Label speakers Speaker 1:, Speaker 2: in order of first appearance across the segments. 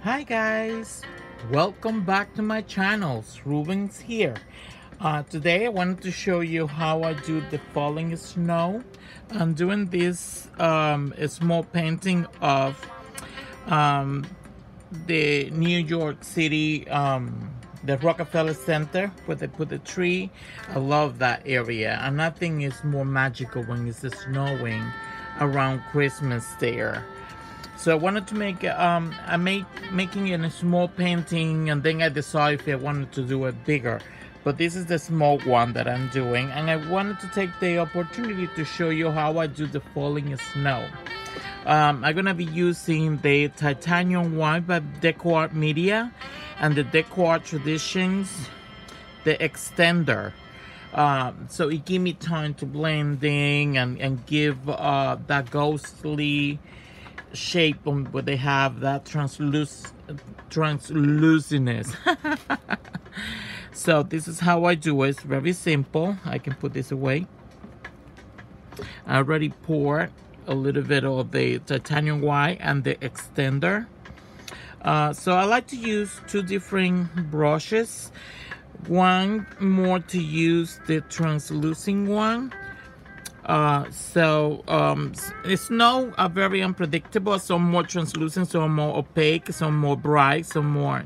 Speaker 1: Hi guys, welcome back to my channel. Ruben's here. Today I wanted to show you how I do the falling snow. I'm doing this a small painting of um, the New York City, the Rockefeller Center where they put the tree. I love that area, and nothing is more magical when it's snowing around Christmas there. So I wanted to make I made making it a small painting, and then I decided if I wanted to do it bigger. But this is the small one that I'm doing, and I wanted to take the opportunity to show you how I do the falling snow. I'm gonna be using the Titanium White by DecoArt Media and the DecoArt Traditions, the extender. So it give me time to blend in and give that ghostly shape on where they have that translucentness. So this is how I do it. It's very simple. I can put this away. I already poured a little bit of the titanium white and the extender. So I like to use two different brushes. One more to use the translucent one. Snow are very unpredictable. Some more translucent, some more opaque, some more bright, some more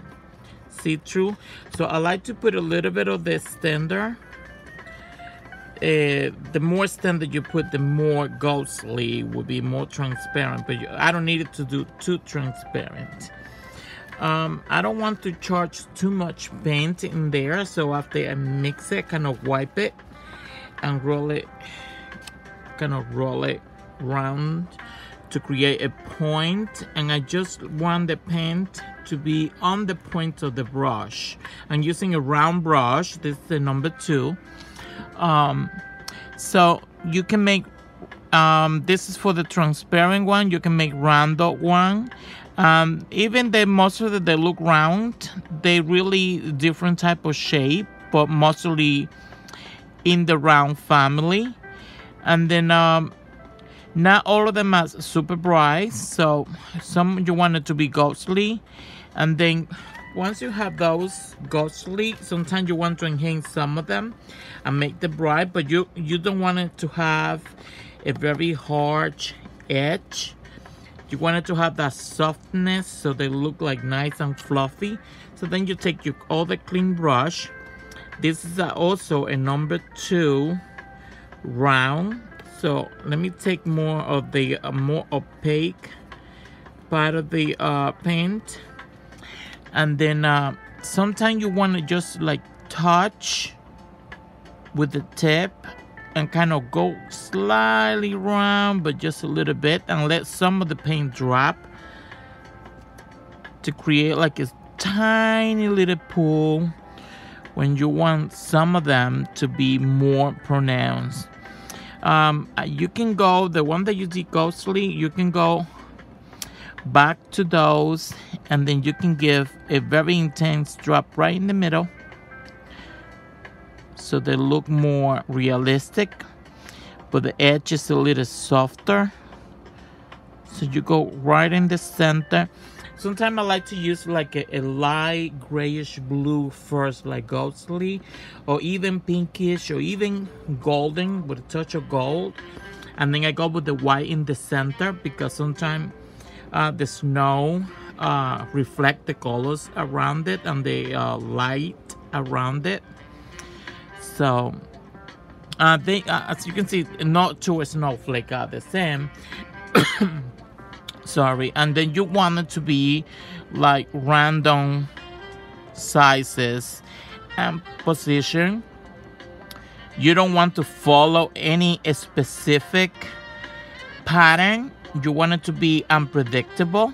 Speaker 1: see-through. So I like to put a little bit of the extender. The more standard you put, the more ghostly will be, more transparent. But I don't need it to do too transparent. I don't want to charge too much paint in there, so after I mix it, kind of wipe it and roll it round to create a point, and I just want the paint to be on the point of the brush. I'm using a round brush. This is the number 2. So you can make this is for the transparent one. You can make rounded one. Even the most of them, they look round. They really different type of shape, but mostly in the round family. And then not all of them are super bright, so some you want it to be ghostly. And then once you have those ghostly, sometimes you want to enhance some of them and make them bright, but you don't want it to have a very harsh edge. You want it to have that softness, so they look like nice and fluffy. So then you take your other clean brush. This is also a number 2 round. So let me take more of the more opaque part of the paint, and then sometimes you want to just like touch with the tip and kind of go slightly round, but just a little bit, and let some of the paint drop to create like a tiny little pool when you want some of them to be more pronounced. You can go, the one that you did ghostly, you can go back to those, and then you can give a very intense drop right in the middle so they look more realistic, but the edge is a little softer. So you go right in the center. Sometimes I like to use like a light grayish blue first, like ghostly, or even pinkish, or even golden with a touch of gold. And then I go with the white in the center, because sometimes the snow reflect the colors around it and the light around it. So as you can see, not two snowflakes are the same. Sorry. And then you want it to be like random sizes and position. You don't want to follow any specific pattern. You want it to be unpredictable,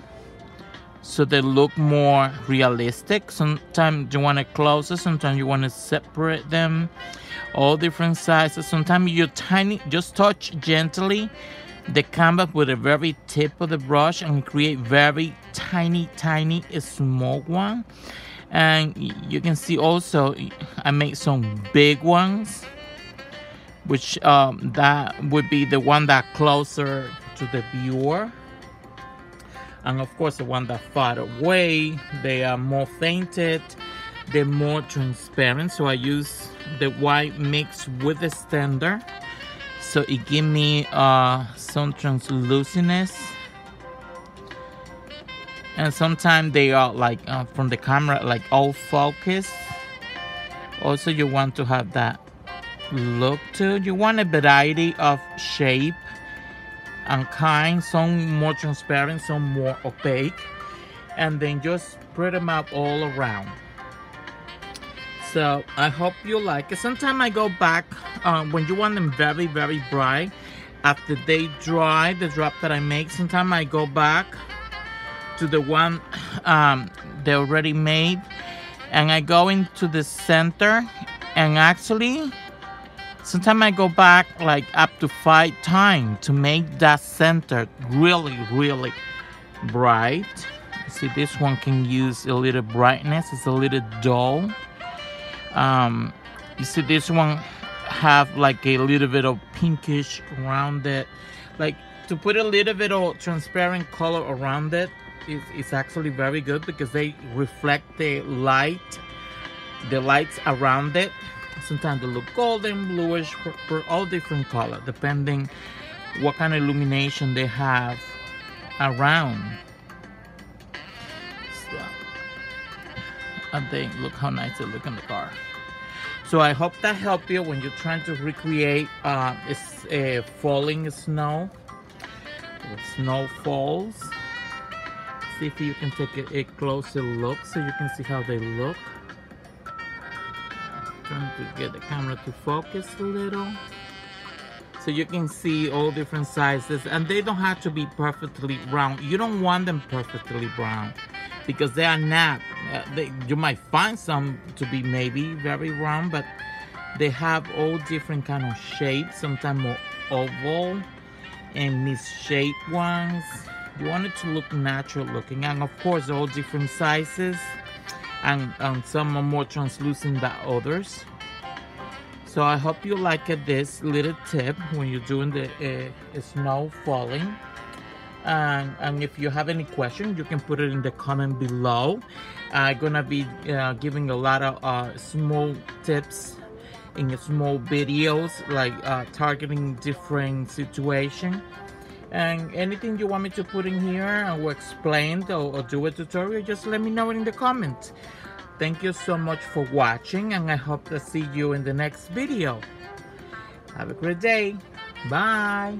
Speaker 1: so they look more realistic. Sometimes you want it closer, sometimes you want to separate them, all different sizes. Sometimes you just touch gently the canvas with a very tip of the brush and create very tiny small one. And you can see also I made some big ones, which that would be the one that closer to the viewer. And of course, the one that far away, they are more fainted, they're more transparent. So I use the white mix with the standard, so it give me some translucentness. And sometimes they are like from the camera, like all focus. Also, you want to have that look too. You want a variety of shape and kind, some more transparent, some more opaque, and then just spread them out all around. So I hope you like it. Sometimes I go back when you want them very, very bright. After they dry, the drop that I make, sometimes I go back to the one they already made, and I go into the center, and actually sometimes I go back like up to 5 times to make that center really, really bright. See, this one can use a little brightness. It's a little dull. You see, this one have like a little bit of pinkish around it. Like, to put a little bit of transparent color around it is actually very good, because they reflect the lights around it. Sometimes they look golden, bluish, purple, all different color, depending what kind of illumination they have around. So, and then look how nice they look in the car. So I hope that helped you when you're trying to recreate falling snow. Snow falls. See if you can take a closer look so you can see how they look. Trying to get the camera to focus a little, so you can see all different sizes, and they don't have to be perfectly round. You don't want them perfectly round, because they are not. You might find some to be maybe very round, but they have all different kind of shapes. Sometimes more oval and misshaped ones. You want it to look natural looking, and of course all different sizes. And some are more translucent than others. So I hope you like this little tip when you're doing the snow falling. And if you have any questions, you can put it in the comment below. I'm gonna be giving a lot of small tips in small videos, like targeting different situations. And anything you want me to put in here or explain or do a tutorial, just let me know in the comments. Thank you so much for watching, and I hope to see you in the next video. Have a great day. Bye.